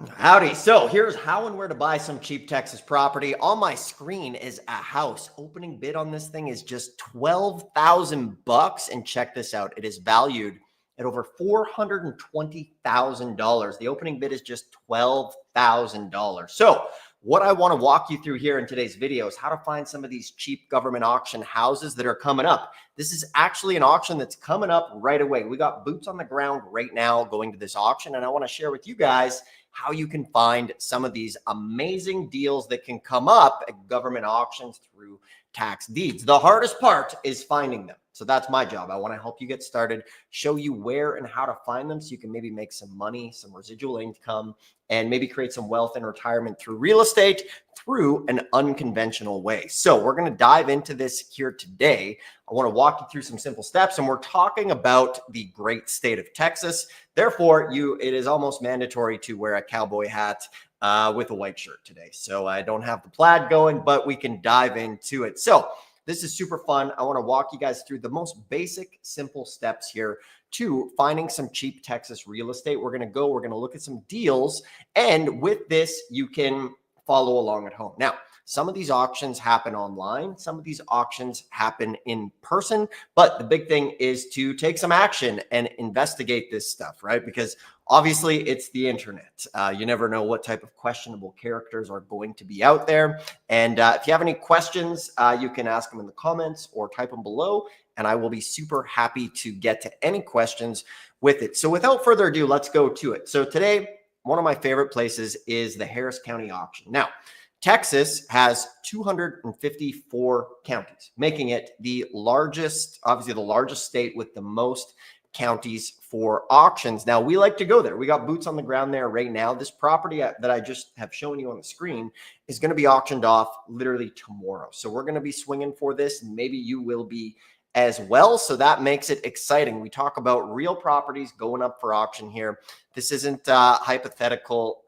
Howdy. So here's how and where to buy some cheap Texas property. On my screen is a house. Opening bid on this thing is just 12,000 bucks. And check this out. It is valued at over $420,000. The opening bid is just $12,000. So what I want to walk you through here in today's video is how to find some of these cheap government auction houses that are coming up. This is actually an auction that's coming up right away. We got boots on the ground right now going to this auction, and I want to share with you guys how you can find some of these amazing deals that can come up at government auctions through tax deeds. The hardest part is finding them. So that's my job. I want to help you get started, show you where and how to find them so you can maybe make some money, some residual income, and maybe create some wealth in retirement through real estate through an unconventional way. So we're going to dive into this here today. I want to walk you through some simple steps, and we're talking about the great state of Texas. Therefore, it is almost mandatory to wear a cowboy hat with a white shirt today. So I don't have the plaid going, but we can dive into it. So this is super fun. I want to walk you guys through the most basic, simple steps here to finding some cheap Texas real estate. We're going to look at some deals, and with this, you can follow along at home. Now, some of these auctions happen online. Some of these auctions happen in person, but the big thing is to take some action and investigate this stuff, right? Because obviously it's the internet. You never know what type of questionable characters are going to be out there. And if you have any questions, you can ask them in the comments or type them below, and I will be super happy to get to any questions with it. So without further ado, let's go to it. So today, one of my favorite places is the Harris County auction. Now, Texas has 254 counties, making it the largest, obviously the largest state with the most counties for auctions. Now, we like to go there. We got boots on the ground there right now. This property that I just have shown you on the screen is going to be auctioned off literally tomorrow. So we're going to be swinging for this, and maybe you will be as well. So that makes it exciting. We talk about real properties going up for auction here. This isn't hypothetical.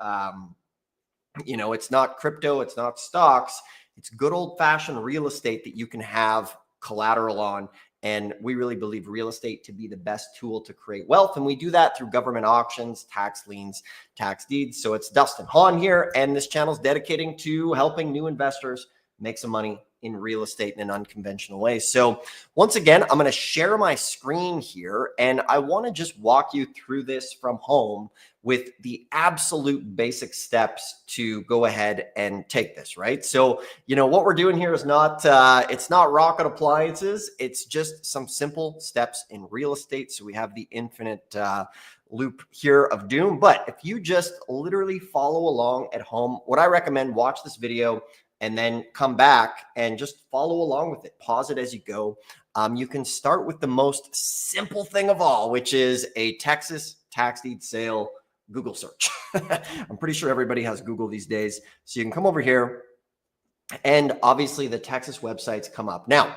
It's not crypto, it's not stocks, it's good old fashioned real estate that you can have collateral on. And we really believe real estate to be the best tool to create wealth. And we do that through government auctions, tax liens, tax deeds. So it's Dustin Hahn here, and this channel is dedicating to helping new investors make some money in real estate in an unconventional way. So once again, I'm going to share my screen here, and I want to just walk you through this from home with the absolute basic steps to go ahead and take this, right? So, what we're doing here is it's not rocket appliances. It's just some simple steps in real estate. So we have the infinite loop here of doom. But if you just literally follow along at home, what I recommend, watch this video and then come back and just follow along with it. Pause it as you go. You can start with the most simple thing of all, which is a Texas tax deed sale Google search. I'm pretty sure everybody has Google these days. So you can come over here, and obviously the Texas websites come up. Now,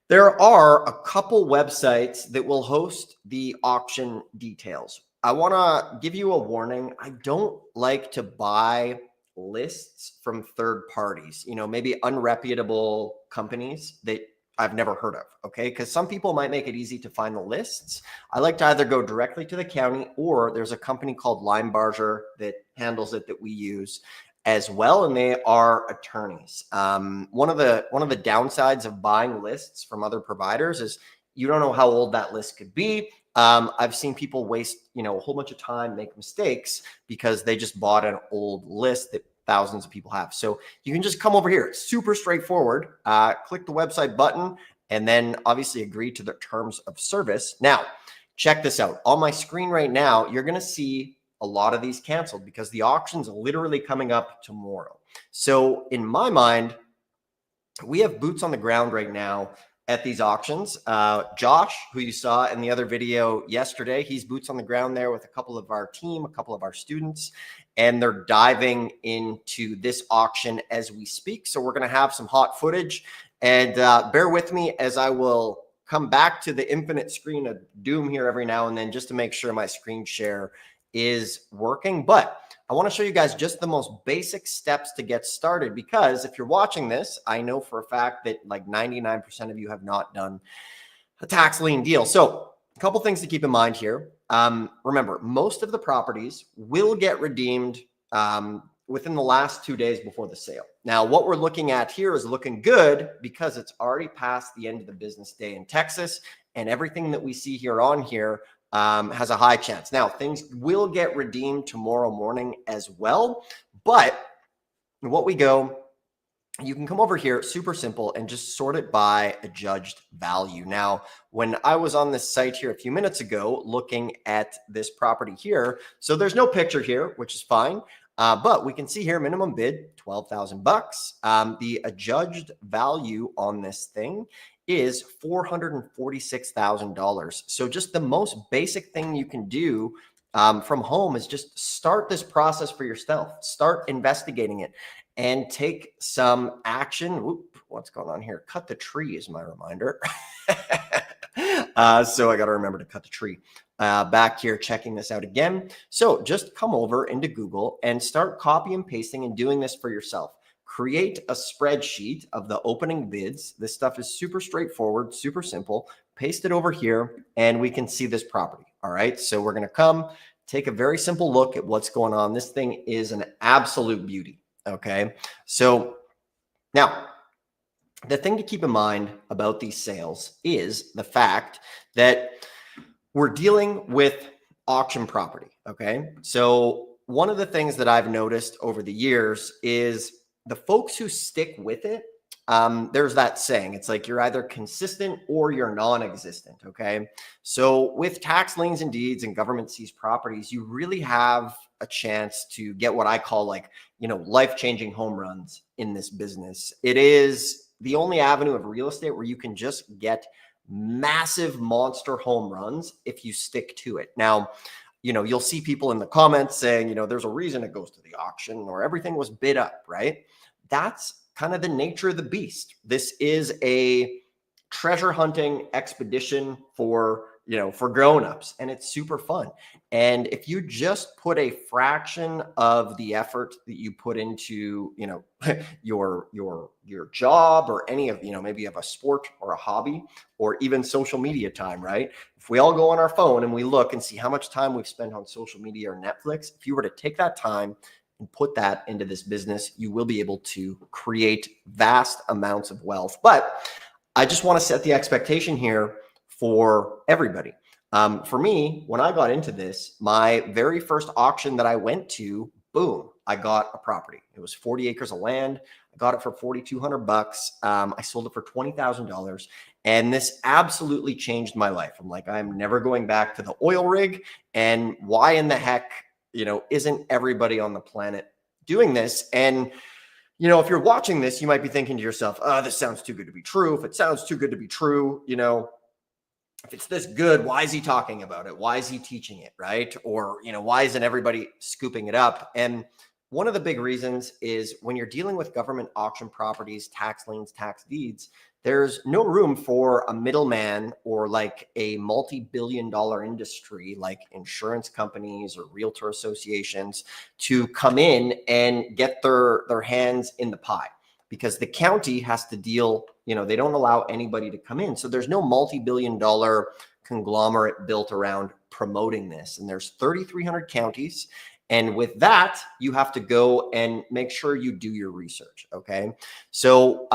there are a couple websites that will host the auction details. I want to give you a warning. I don't like to buy lists from third parties, maybe unreputable companies that I've never heard of, okay? Because some people might make it easy to find the lists. I like to either go directly to the county, or there's a company called Linebarger that handles it that we use as well, and they are attorneys. One of the downsides of buying lists from other providers is you don't know how old that list could be. I've seen people waste, a whole bunch of time, make mistakes because they just bought an old list that thousands of people have. So you can just come over here. It's super straightforward. Click the website button, and then obviously agree to the terms of service. Now, check this out. On my screen right now, you're going to see a lot of these canceled because the auction's literally coming up tomorrow. So in my mind, we have boots on the ground right now at these auctions. Josh, who you saw in the other video yesterday, he's boots on the ground there with a couple of our team, a couple of our students, and they're diving into this auction as we speak. So we're going to have some hot footage, and bear with me as I will come back to the infinite screen of doom here every now and then just to make sure my screen share is working. But I want to show you guys just the most basic steps to get started, because if you're watching this, I know for a fact that like 99% of you have not done a tax lien deal. So a couple things to keep in mind here. remember, most of the properties will get redeemed within the last 2 days before the sale. Now, what we're looking at here is looking good because it's already past the end of the business day in Texas, and everything that we see here on here has a high chance. Now, things will get redeemed tomorrow morning as well, but what we go, you can come over here, super simple, and just sort it by adjudged value. Now, when I was on this site here a few minutes ago, looking at this property here, so there's no picture here, which is fine. But we can see here, minimum bid, $12,000. The adjudged value on this thing is $446,000. So just the most basic thing you can do from home is just start this process for yourself. Start investigating it and take some action. Whoop, what's going on here? Cut the tree is my reminder. So I got to remember to cut the tree. Back here, checking this out again. So just come over into Google and start copy and pasting and doing this for yourself. Create a spreadsheet of the opening bids. This stuff is super straightforward, super simple. Paste it over here and we can see this property. All right. So we're going to come take a very simple look at what's going on. This thing is an absolute beauty. Okay. So now, the thing to keep in mind about these sales is the fact that we're dealing with auction property. Okay. So one of the things that I've noticed over the years is the folks who stick with it. There's that saying, it's like you're either consistent or you're non-existent. Okay. So with tax liens and deeds and government seized properties, you really have a chance to get what I call like, life-changing home runs in this business. It is the only avenue of real estate where you can just get massive monster home runs if you stick to it. Now, you'll see people in the comments saying, there's a reason it goes to the auction or everything was bid up, right? That's kind of the nature of the beast. This is a treasure hunting expedition for grown-ups, and it's super fun. And if you just put a fraction of the effort that you put into, your job or any of, maybe you have a sport or a hobby or even social media time, right? If we all go on our phone and we look and see how much time we've spent on social media or Netflix, if you were to take that time and put that into this business, you will be able to create vast amounts of wealth. But I just want to set the expectation here for everybody. For me, when I got into this, my very first auction that I went to, boom, I got a property. It was 40 acres of land. I got it for $4,200. I sold it for $20,000. And this absolutely changed my life. I'm like, I'm never going back to the oil rig. And why in the heck, isn't everybody on the planet doing this? And if you're watching this, you might be thinking to yourself, oh, this sounds too good to be true. If it sounds too good to be true, if it's this good, why is he talking about it? Why is he teaching it, right? Or, why isn't everybody scooping it up? And one of the big reasons is when you're dealing with government auction properties, tax liens, tax deeds, there's no room for a middleman or like a multi-billion-dollar industry like insurance companies or realtor associations to come in and get their hands in the pie, because the county has to deal, they don't allow anybody to come in. So there's no multi-billion-dollar conglomerate built around promoting this. And there's 3,300 counties. And with that, you have to go and make sure you do your research. Okay. So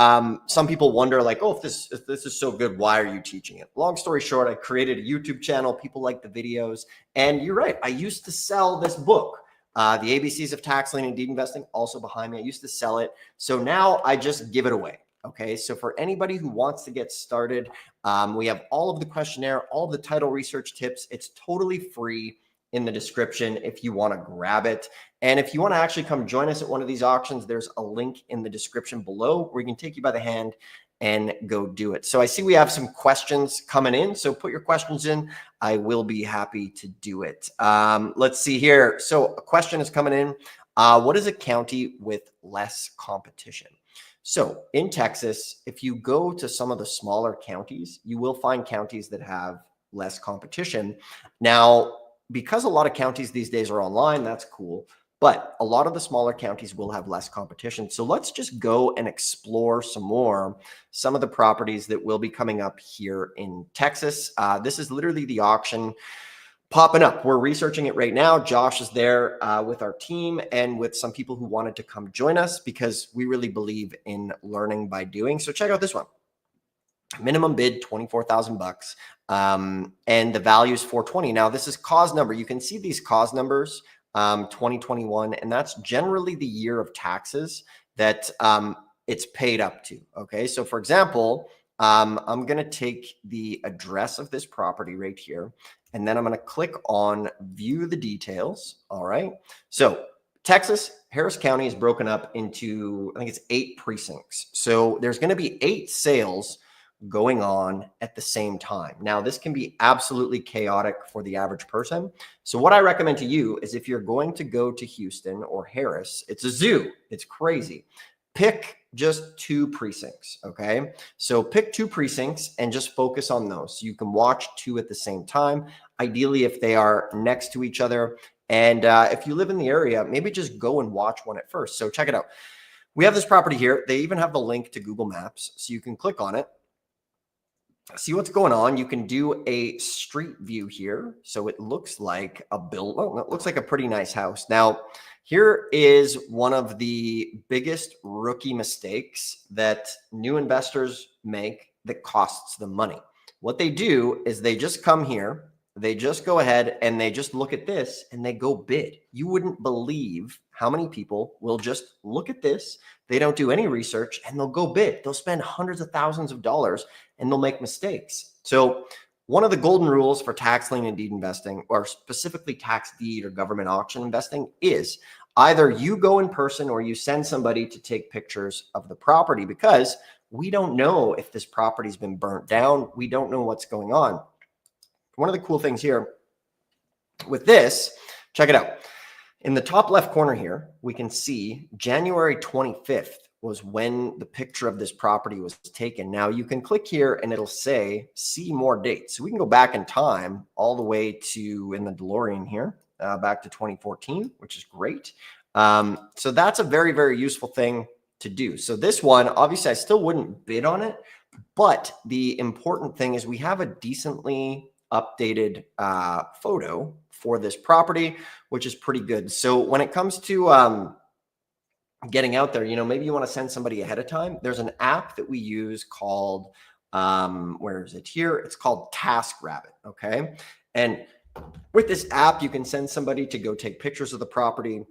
some people wonder like, oh, if this is so good, why are you teaching it? Long story short, I created a YouTube channel. People like the videos. And you're right. I used to sell this book, The ABCs of Tax Lien and Deed Investing, also behind me. I used to sell it. So now I just give it away. Okay. So for anybody who wants to get started, we have all of the questionnaire, all of the title research tips. It's totally free in the description if you want to grab it. And if you want to actually come join us at one of these auctions, there's a link in the description below where we can take you by the hand and go do it. So I see we have some questions coming in. So put your questions in. I will be happy to do it. Let's see here. So a question is coming in. What is a county with less competition? So in Texas, if you go to some of the smaller counties, you will find counties that have less competition. Now, because a lot of counties these days are online, that's cool. But a lot of the smaller counties will have less competition. So let's just go and explore some of the properties that will be coming up here in Texas. This is literally the auction popping up. We're researching it right now. Josh is there with our team and with some people who wanted to come join us because we really believe in learning by doing. So check out this one. Minimum bid $24,000, and the value is 420. Now this is cause number. You can see these cause numbers, 2021, and that's generally the year of taxes that it's paid up to. Okay, so for example, I'm going to take the address of this property right here, and then I'm going to click on view the details. All right, so Texas, Harris County is broken up into, I think it's 8 precincts. So there's going to be 8 sales going on at the same time. Now, this can be absolutely chaotic for the average person. So what I recommend to you is if you're going to go to Houston or Harris, it's a zoo. It's crazy. Pick just 2 precincts, okay? So pick 2 precincts and just focus on those. So you can watch 2 at the same time, ideally if they are next to each other. And if you live in the area, maybe just go and watch one at first. So check it out. We have this property here. They even have the link to Google Maps. So you can click on it, see what's going on. You can do a street view here. So it looks like a build. Oh, it looks like a pretty nice house. Now, here is one of the biggest rookie mistakes that new investors make that costs them money. What they do is they just come here, they just go ahead and they just look at this and they go bid. You wouldn't believe how many people will just look at this. They don't do any research and they'll go bid. They'll spend hundreds of thousands of dollars and they'll make mistakes. So one of the golden rules for tax lien and deed investing, or specifically tax deed or government auction investing, is either you go in person or you send somebody to take pictures of the property, because we don't know if this property's been burnt down. We don't know what's going on. One of the cool things here with this, check it out. In the top left corner here, we can see January 25th was when the picture of this property was taken. Now you can click here and it'll say, see more dates. So we can go back in time all the way to, in the DeLorean here, back to 2014, which is great. So that's a very, very useful thing to do. So this one, obviously I still wouldn't bid on it, but the important thing is we have a decently updated photo for this property, which is pretty good. So when it comes to getting out there, you know, maybe you want to send somebody ahead of time. There's an app that we use called, where is it here? It's called TaskRabbit. Okay. And with this app, you can send somebody to go take pictures of the property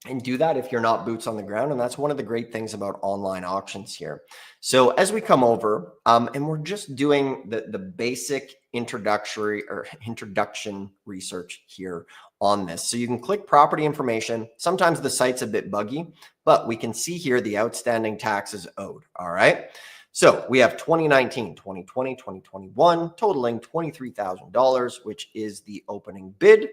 and do that if you're not boots on the ground. And that's one of the great things about online auctions here. So as we come over, and we're just doing the basic introduction research here on this. So you can click property information. Sometimes the site's a bit buggy, but we can see here the outstanding taxes owed. All right. So we have 2019, 2020, 2021, totaling $23,000, which is the opening bid.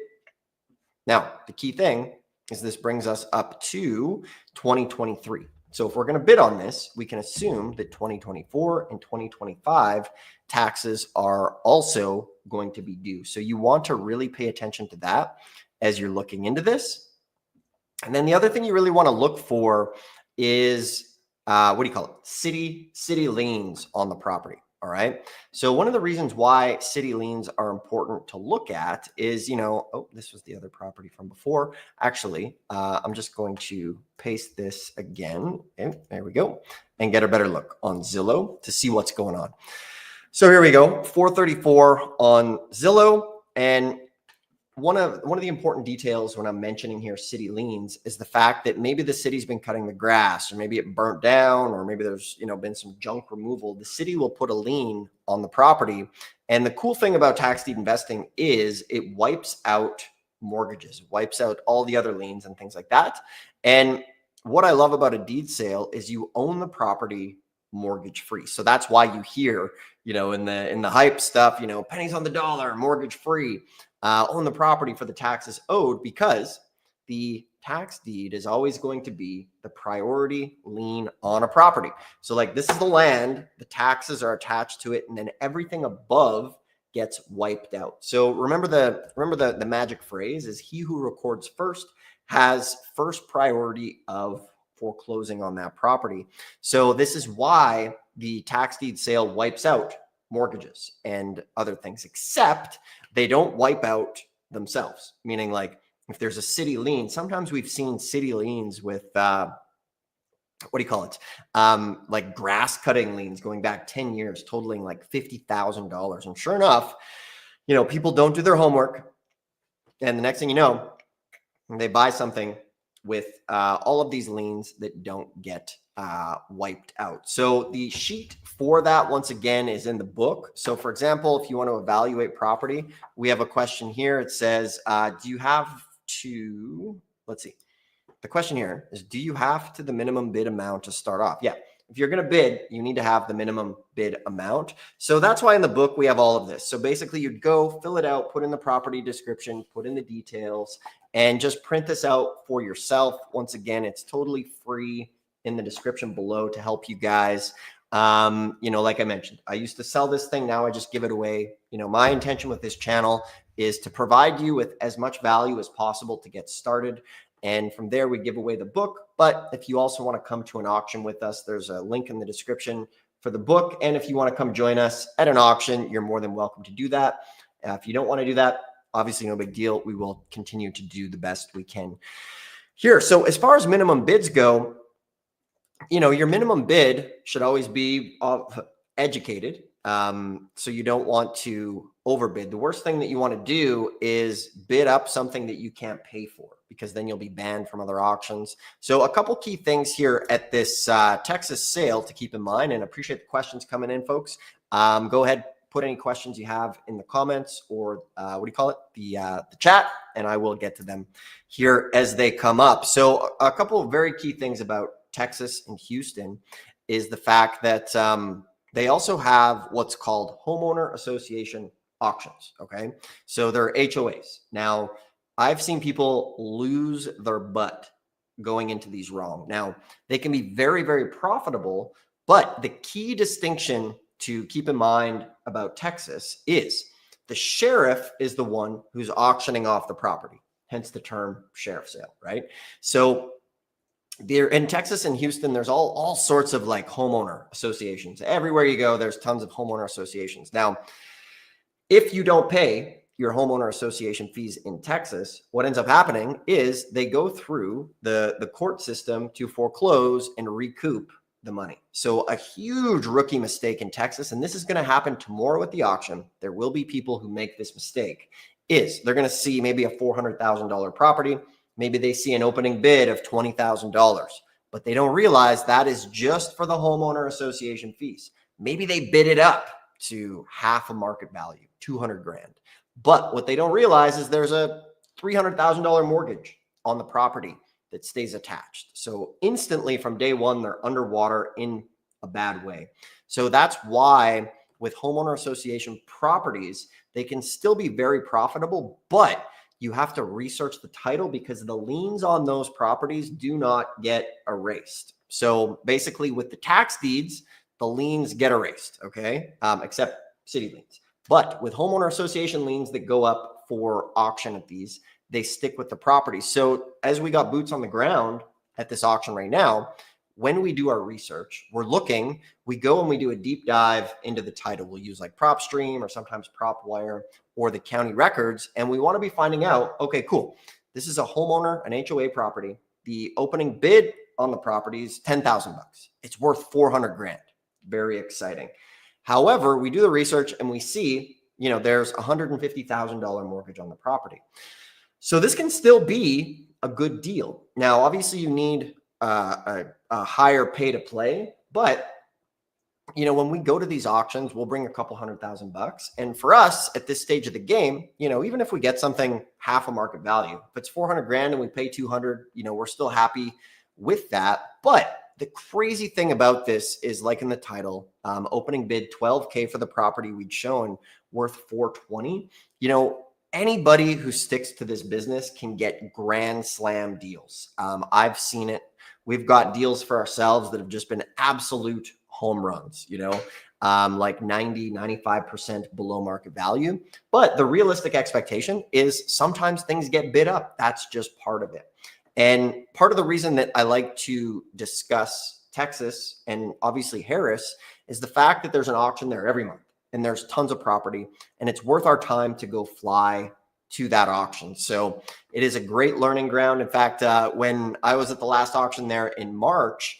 Now, the key thing is this brings us up to 2023. So if we're going to bid on this, we can assume that 2024 and 2025 taxes are also going to be due. So you want to really pay attention to that as you're looking into this. And then the other thing you really want to look for is, what do you call it? City liens on the property. All right. So one of the reasons why city liens are important to look at is, you know, oh, this was the other property from before. Actually, I'm just going to paste this again. Okay, there we go. And get a better look on Zillow to see what's going on. So here we go. 434 on Zillow. And one of the important details when I'm mentioning here city liens is the fact that maybe the city's been cutting the grass, or maybe it burnt down, or maybe there's, you know, been some junk removal. The city will put a lien on the property. And the cool thing about tax deed investing is it wipes out mortgages, wipes out all the other liens and things like that. And what I love about a deed sale is you own the property mortgage free. So that's why you hear, you know, in the hype stuff, you know, pennies on the dollar, mortgage free. Own the property for the taxes owed, because the tax deed is always going to be the priority lien on a property. So like this is the land, the taxes are attached to it, and then everything above gets wiped out. So remember the magic phrase is he who records first has first priority of foreclosing on that property. So this is why the tax deed sale wipes out mortgages and other things, except they don't wipe out themselves. Meaning, like, if there's a city lien, sometimes we've seen city liens with what do you call it? Like grass cutting liens going back 10 years, totaling like $50,000. And sure enough, people don't do their homework. And the next thing you know, they buy something with all of these liens that don't get wiped out. So the sheet for that, once again, is in the book. So for example, if you want to evaluate property, we have a question here. It says, do you have to, let's see. The question here is, do you have to the minimum bid amount to start off? Yeah. If you're going to bid, you need to have the minimum bid amount. So that's why in the book, we have all of this. So basically you'd go fill it out, put in the property description, put in the details, and just print this out for yourself. Once again, it's totally free in the description below to help you guys. Like I mentioned, I used to sell this thing. Now I just give it away. My intention with this channel is to provide you with as much value as possible to get started. And from there, we give away the book. But if you also want to come to an auction with us, there's a link in the description for the book. And if you want to come join us at an auction, you're more than welcome to do that. If you don't want to do that, obviously no big deal. We will continue to do the best we can here. So as far as minimum bids go, your minimum bid should always be educated. So you don't want to overbid. The worst thing that you want to do is bid up something that you can't pay for, because then you'll be banned from other auctions. So a couple key things here at this Texas sale to keep in mind, and appreciate the questions coming in, folks. Go ahead, put any questions you have in the comments, or the chat, and I will get to them here as they come up. So a couple of very key things about Texas and Houston is the fact that they also have what's called homeowner association auctions. Okay. So they're HOAs. Now, I've seen people lose their butt going into these wrong. Now, they can be very, very profitable, but the key distinction to keep in mind about Texas is the sheriff is the one who's auctioning off the property, hence the term sheriff sale, right? So there in Texas and Houston, there's all sorts of like homeowner associations. Everywhere you go, there's tons of homeowner associations. Now, if you don't pay your homeowner association fees in Texas, what ends up happening is they go through the court system to foreclose and recoup the money. So a huge rookie mistake in Texas, and this is going to happen tomorrow at the auction. There will be people who make this mistake, is they're going to see maybe a $400,000 property. Maybe they see an opening bid of $20,000, but they don't realize that is just for the homeowner association fees. Maybe they bid it up to half a market value, 200 grand. But what they don't realize is there's a $300,000 mortgage on the property that stays attached. So instantly from day one, they're underwater in a bad way. So that's why with homeowner association properties, they can still be very profitable, but you have to research the title because the liens on those properties do not get erased. So basically with the tax deeds, the liens get erased, okay? Except city liens. But with homeowner association liens that go up for auction at these, they stick with the property. So as we got boots on the ground at this auction right now, when we do our research, we go and we do a deep dive into the title. We'll use like PropStream or sometimes PropWire or the county records. And we want to be finding out, okay, cool. This is a homeowner, an HOA property. The opening bid on the property is $10,000. It's worth 400 grand. Very exciting. However, we do the research and we see, there's a $150,000 mortgage on the property. So this can still be a good deal. Now, obviously you need a higher pay to play, but when we go to these auctions, we'll bring a couple $100,000. And for us at this stage of the game, even if we get something half a market value, if it's 400 grand and we pay 200, we're still happy with that. But the crazy thing about this is, like in the title, opening bid $12K for the property we'd shown, worth 420. Anybody who sticks to this business can get grand slam deals. I've seen it. We've got deals for ourselves that have just been absolute home runs, like 90, 95% below market value. But the realistic expectation is sometimes things get bid up. That's just part of it. And part of the reason that I like to discuss Texas and obviously Harris is the fact that there's an auction there every month. and there's tons of property, and it's worth our time to go fly to that auction. So it is a great learning ground. In fact, when I was at the last auction there in March,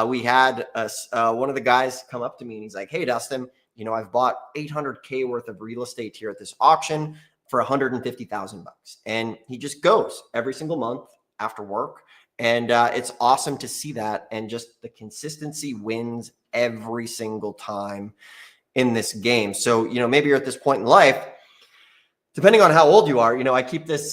we had one of the guys come up to me and he's like, "Hey, Dustin, I've bought 800K worth of real estate here at this auction for 150,000 bucks." And he just goes every single month after work. And it's awesome to see that. And just the consistency wins every single time in this game. So, maybe you're at this point in life, depending on how old you are, I keep this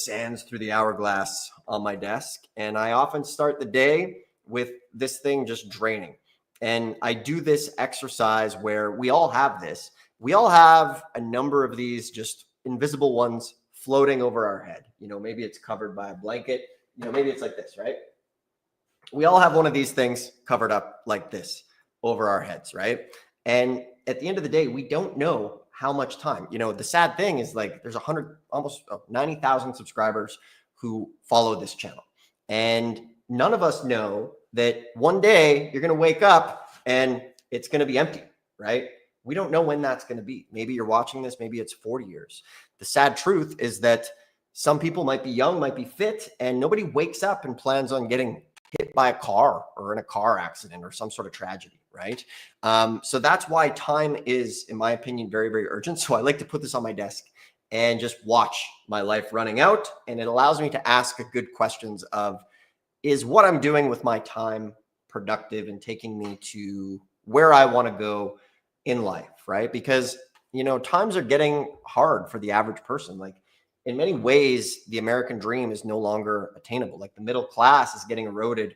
sands through the hourglass on my desk. And I often start the day with this thing just draining. And I do this exercise where we all have this. We all have a number of these just invisible ones floating over our head. Maybe it's covered by a blanket. Maybe it's like this, right? We all have one of these things covered up like this over our heads, right? And at the end of the day, we don't know how much time. The sad thing is, like, there's almost 90,000 subscribers who follow this channel. And none of us know that one day you're going to wake up and it's going to be empty, right? We don't know when that's going to be. Maybe you're watching this, maybe it's 40 years. The sad truth is that some people might be young, might be fit, and nobody wakes up and plans on getting hit by a car or in a car accident or some sort of tragedy, right? So that's why time is, in my opinion, very, very urgent. So I like to put this on my desk and just watch my life running out. And it allows me to ask good questions of, is what I'm doing with my time productive and taking me to where I want to go in life, right? Because, times are getting hard for the average person. Like, in many ways, the American dream is no longer attainable. Like, the middle class is getting eroded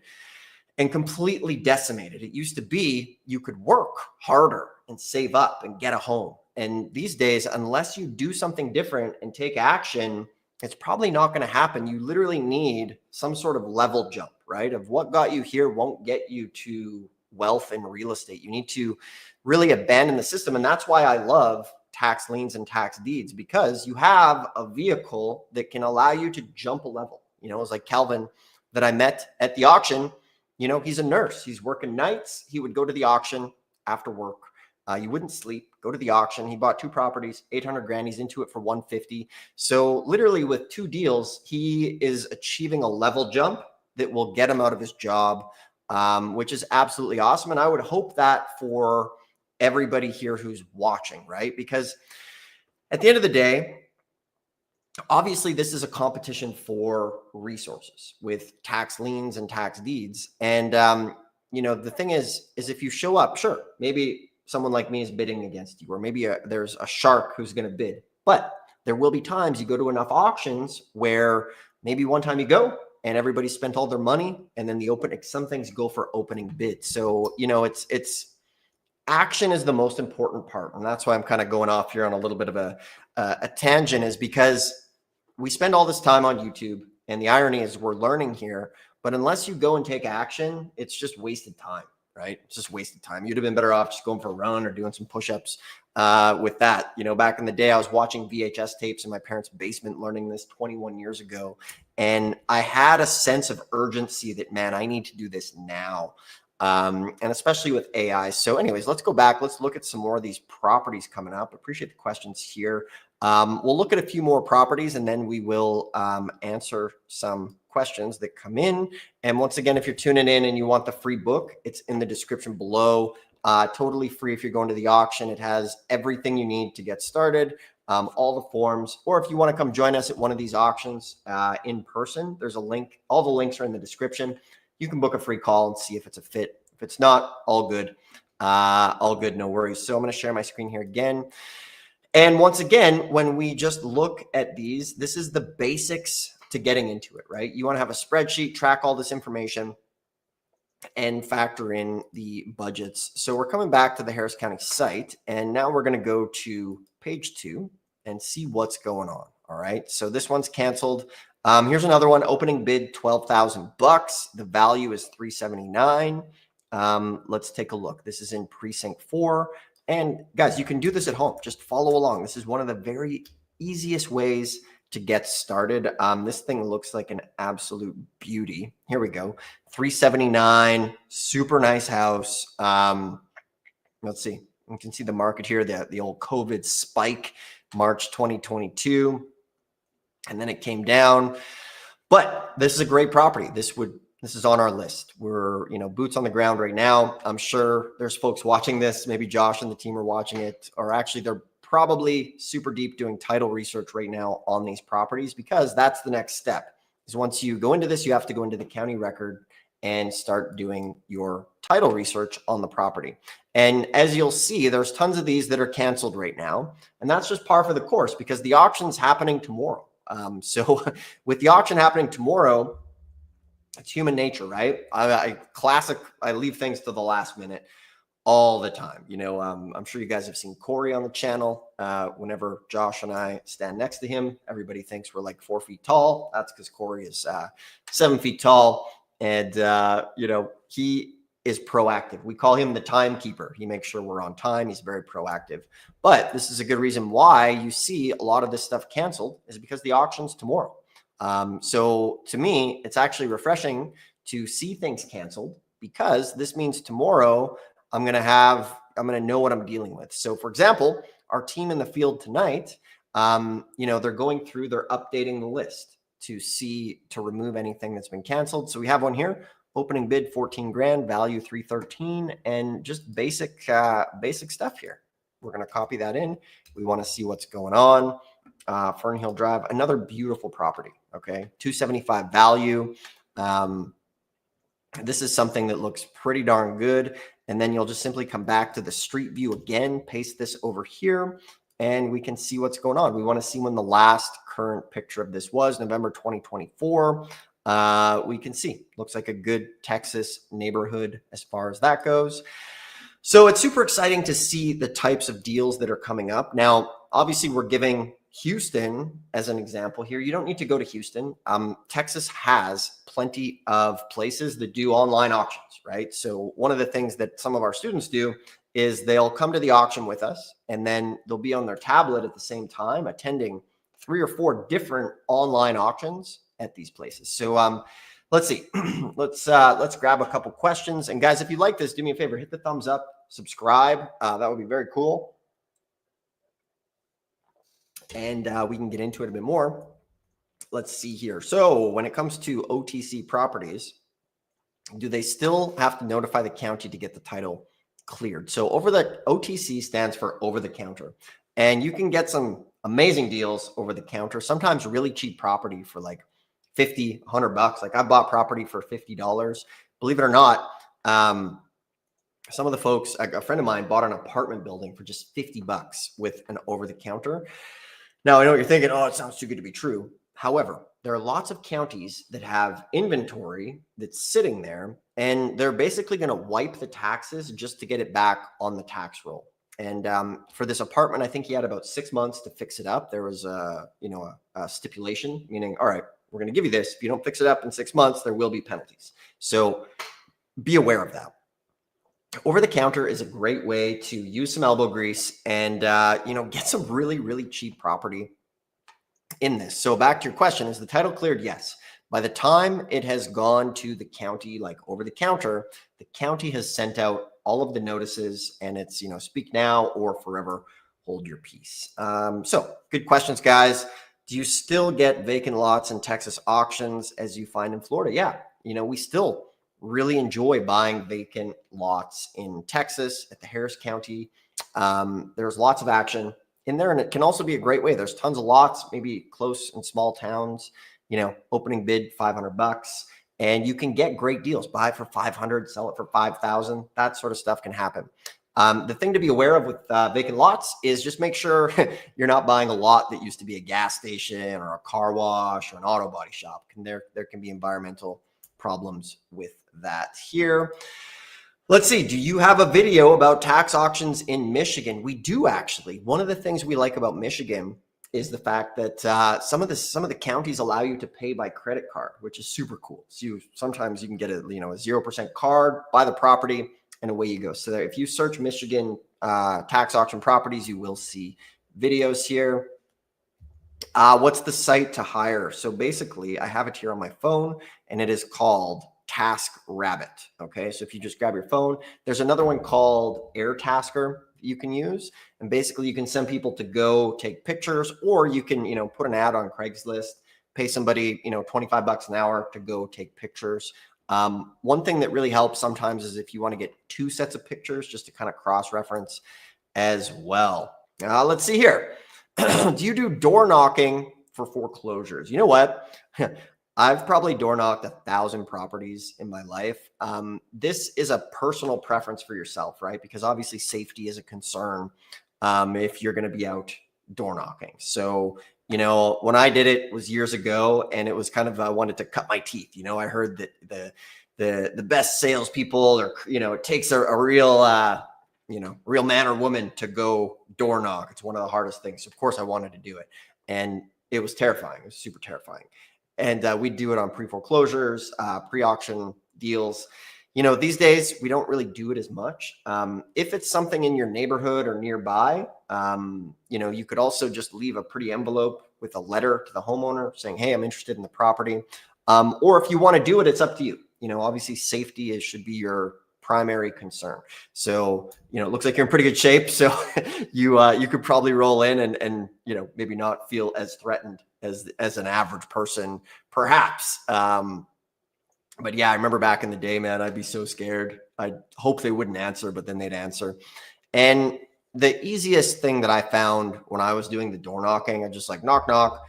and completely decimated. It used to be you could work harder and save up and get a home. And these days, unless you do something different and take action, it's probably not going to happen. You literally need some sort of level jump, right? Of what got you here won't get you to wealth in real estate. You need to really abandon the system. And that's why I love tax liens and tax deeds, because you have a vehicle that can allow you to jump a level. It's like Calvin that I met at the auction. He's a nurse. He's working nights. He would go to the auction after work. You wouldn't sleep, go to the auction. He bought 2 properties, 800 grand. He's into it for 150. So literally with 2 deals, he is achieving a level jump that will get him out of his job, which is absolutely awesome. And I would hope that for everybody here who's watching, right? Because at the end of the day, obviously this is a competition for resources with tax liens and tax deeds. And, the thing is if you show up, sure, maybe someone like me is bidding against you, or maybe there's a shark who's going to bid, but there will be times you go to enough auctions where maybe one time you go and everybody spent all their money, and then some things go for opening bids. So, it's action is the most important part. And that's why I'm kind of going off here on a little bit of a tangent, is because we spend all this time on YouTube, and the irony is we're learning here, but unless you go and take action, it's just wasted time, right? It's just wasted time. You'd have been better off just going for a run or doing some push-ups with that. Back in the day, I was watching VHS tapes in my parents' basement, learning this 21 years ago. And I had a sense of urgency that, man, I need to do this now. And especially with AI. So anyways, let's go back. Let's look at some more of these properties coming up. Appreciate the questions here. We'll look at a few more properties, and then we will answer some questions that come in. And once again, if you're tuning in and you want the free book, it's in the description below. Totally free if you're going to the auction. It has everything you need to get started, all the forms, or if you want to come join us at one of these auctions in person, there's a link. All the links are in the description. You can book a free call and see if it's a fit. If it's not, all good. No worries. So I'm going to share my screen here again. And once again, when we just look at these, this is the basics to getting into it, right? You want to have a spreadsheet, track all this information, and factor in the budgets. So we're coming back to the Harris County site, and now we're going to go to page 2 and see what's going on. All right. So this one's canceled. Here's another one. Opening bid $12,000. The value is $379. Let's take a look. This is in precinct 4. And guys, you can do this at home. Just follow along. This is one of the very easiest ways to get started. This thing looks like an absolute beauty. Here we go. $379. Super nice house. Let's see. You can see the market here, the old COVID spike, March 2022, and then it came down. But this is a great property. This is on our list. We're, boots on the ground right now. I'm sure there's folks watching this. Maybe Josh and the team are watching it, or actually they're probably super deep doing title research right now on these properties, because that's the next step. Is once you go into this, you have to go into the county record and start doing your title research on the property. And as you'll see, there's tons of these that are canceled right now. And that's just par for the course, because the auction's happening tomorrow. So with the auction happening tomorrow, it's human nature, right? I leave things to the last minute all the time. I'm sure you guys have seen Corey on the channel. Whenever Josh and I stand next to him, everybody thinks we're like 4 feet tall. That's because Corey is 7 feet tall. And, he is proactive. We call him the timekeeper. He makes sure we're on time. He's very proactive. But this is a good reason why you see a lot of this stuff canceled, is because the auction's tomorrow. So to me, it's actually refreshing to see things canceled, because this means tomorrow I'm going to know what I'm dealing with. So for example, our team in the field tonight, they're going through, they're updating the list to remove anything that's been canceled. So we have one here, opening bid 14 grand, value 313, and just basic stuff here. We're going to copy that in. We want to see what's going on. Fernhill Drive, another beautiful property. Okay. 275 value. This is something that looks pretty darn good. And then you'll just simply come back to the street view again, paste this over here, and we can see what's going on. We want to see when the last current picture of this was, November 2024. We can see, looks like a good Texas neighborhood as far as that goes. So it's super exciting to see the types of deals that are coming up. Now, obviously we're giving Houston as an example here. You don't need to go to Houston. Texas has plenty of places that do online auctions, right? So one of the things that some of our students do is they'll come to the auction with us, and then they'll be on their tablet at the same time attending 3 or 4 different online auctions at these places. So let's see. let's grab a couple questions. And guys, if you like this, do me a favor, hit the thumbs up, subscribe. That would be very cool. And we can get into it a bit more. Let's see here. So when it comes to OTC properties, do they still have to notify the county to get the title cleared? So OTC stands for over the counter. And you can get some amazing deals over the counter, sometimes really cheap property for like 50, 100 bucks. Like I bought property for $50. Believe it or not, some of the folks, a friend of mine bought an apartment building for just 50 bucks with an over the counter. Now, I know what you're thinking, oh, it sounds too good to be true. However, there are lots of counties that have inventory that's sitting there, and they're basically going to wipe the taxes just to get it back on the tax roll. And for this apartment, I think he had about 6 months to fix it up. There was a stipulation, meaning, all right, we're going to give you this. If you don't fix it up in 6 months, there will be penalties. So be aware of that. Over the counter is a great way to use some elbow grease and, get some really, really cheap property in this. So back to your question, is the title cleared? Yes. By the time it has gone to the county, like over the counter, the county has sent out all of the notices, and it's, speak now or forever hold your peace. So good questions, guys. Do you still get vacant lots in Texas auctions as you find in Florida? Yeah. We still really enjoy buying vacant lots in Texas at the Harris County. There's lots of action in there, and it can also be a great way. There's tons of lots, maybe close in small towns, opening bid 500 bucks, and you can get great deals. Buy for 500, sell it for 5,000. That sort of stuff can happen. The thing to be aware of with vacant lots is just make sure you're not buying a lot that used to be a gas station or a car wash or an auto body shop. There can be environmental problems with that here. Let's see. Do you have a video about tax auctions in Michigan? We do, actually. One of the things we like about Michigan is the fact that some of the counties allow you to pay by credit card, which is super cool. So sometimes you can get a 0% card, buy the property, and away you go. So if you search Michigan tax auction properties, you will see videos here. What's the site to hire? So basically, I have it here on my phone, and it is called Task Rabbit. Okay, so if you just grab your phone, there's another one called AirTasker. you can use. And basically you can send people to go take pictures, or you can, put an ad on Craigslist, pay somebody, 25 bucks an hour to go take pictures. One thing that really helps sometimes is if you want to get 2 sets of pictures just to kind of cross-reference as well. Let's see here. Do you do door knocking for foreclosures? You know what? I've probably door knocked 1,000 properties in my life. This is a personal preference for yourself, right? Because obviously safety is a concern if you're going to be out door knocking. So, when I did it was years ago, and it was kind of, I wanted to cut my teeth. I heard that the best salespeople, or, it takes a real, real man or woman to go door knock. It's one of the hardest things. So of course I wanted to do it, and it was terrifying. It was super terrifying. And we do it on pre-foreclosures, pre-auction deals. These days we don't really do it as much. If it's something in your neighborhood or nearby, you could also just leave a pretty envelope with a letter to the homeowner saying, hey, I'm interested in the property. Or if you want to do it, it's up to you. Obviously safety should be your primary concern. So, it looks like you're in pretty good shape. So you could probably roll in and maybe not feel as threatened as an average person, perhaps. But yeah, I remember back in the day, man, I'd be so scared. I'd hope they wouldn't answer, but then they'd answer. And the easiest thing that I found when I was doing the door knocking, I just like knock, knock.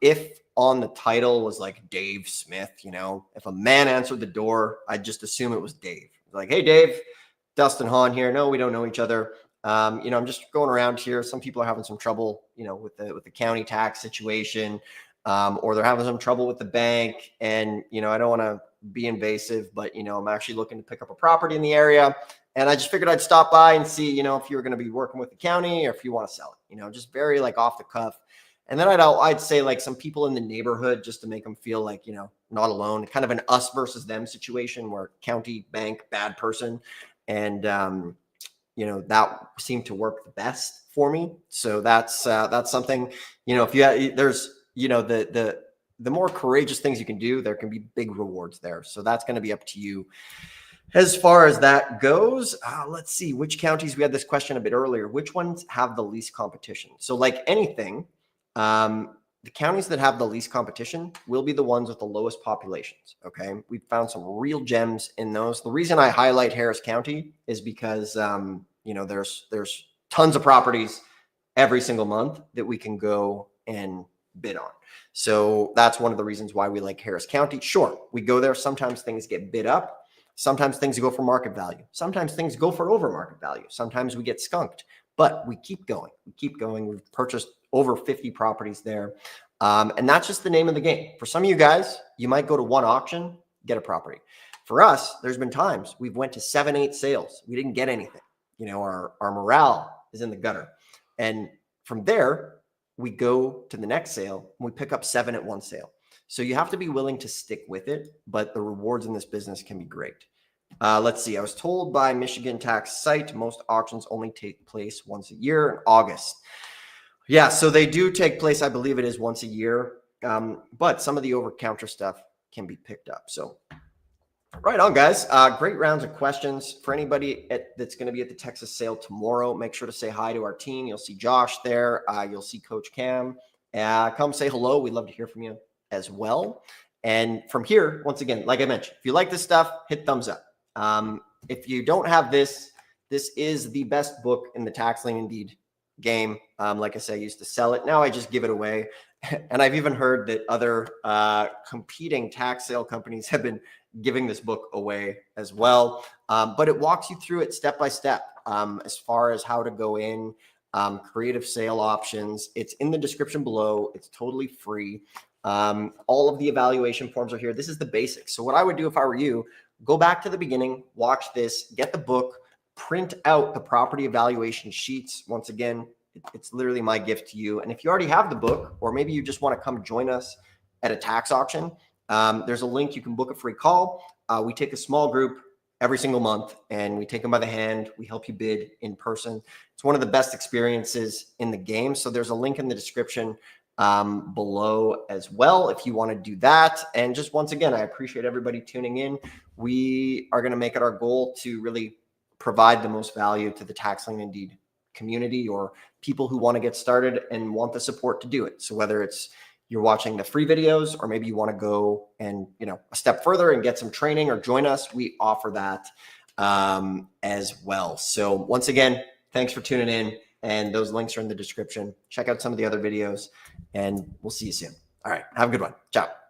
If on the title was like Dave Smith, if a man answered the door, I'd just assume it was Dave. Like, hey, Dave, Dustin Hahn here. No, we don't know each other. I'm just going around here. Some people are having some trouble, with the county tax situation, or they're having some trouble with the bank. And, I don't want to be invasive, but, I'm actually looking to pick up a property in the area. And I just figured I'd stop by and see, if you were going to be working with the county or if you want to sell it, just very like off the cuff. And then I'd say like some people in the neighborhood, just to make them feel like, not alone, kind of an us versus them situation where county, bank, bad person. And, that seemed to work the best for me. So that's something, if there's, the more courageous things you can do, there can be big rewards there. So that's going to be up to you. As far as that goes, let's see which counties, we had this question a bit earlier, which ones have the least competition? So like anything, the counties that have the least competition will be the ones with the lowest populations. Okay. We found some real gems in those. The reason I highlight Harris County is because, there's tons of properties every single month that we can go and bid on. So that's one of the reasons why we like Harris County. Sure, we go there. Sometimes things get bid up. Sometimes things go for market value. Sometimes things go for over market value. Sometimes we get skunked, but we keep going. We keep going. We've purchased over 50 properties there. And that's just the name of the game. For some of you guys, you might go to one auction, get a property. For us, there's been times we've went to 7, 8 sales. We didn't get anything. Our morale is in the gutter. And from there, we go to the next sale and we pick up 7 at one sale. So you have to be willing to stick with it, but the rewards in this business can be great. Let's see. I was told by Michigan tax site, most auctions only take place once a year in August. Yeah, so they do take place. I believe it is once a year, but some of the over-counter stuff can be picked up. So right on, guys. Great rounds of questions. For anybody that's going to be at the Texas sale tomorrow, make sure to say hi to our team. You'll see Josh there. You'll see Coach Cam. Come say hello. We'd love to hear from you as well. And from here, once again, like I mentioned, if you like this stuff, hit thumbs up. If you don't have this, this is the best book in the Tax Lien Deed game. Like I said, I used to sell it. Now I just give it away. And I've even heard that other competing tax sale companies have been giving this book away as well. But it walks you through it step by step as far as how to go in, creative sale options. It's in the description below. It's totally free. All of the evaluation forms are here. This is the basics. So what I would do if I were you, go back to the beginning, watch this, get the book, print out the property evaluation sheets. Once again, it's literally my gift to you. And if you already have the book, or maybe you just want to come join us at a tax auction, there's a link. You can book a free call. We take a small group every single month and we take them by the hand. We help you bid in person. It's one of the best experiences in the game. So there's a link in the description below as well if you want to do that. And just once again, I appreciate everybody tuning in. We are going to make it our goal to really provide the most value to the tax lien and deed community, or people who want to get started and want the support to do it. So whether it's you're watching the free videos, or maybe you want to go and, a step further and get some training or join us, we offer that as well. So once again, thanks for tuning in, and those links are in the description. Check out some of the other videos, and we'll see you soon. All right. Have a good one. Ciao.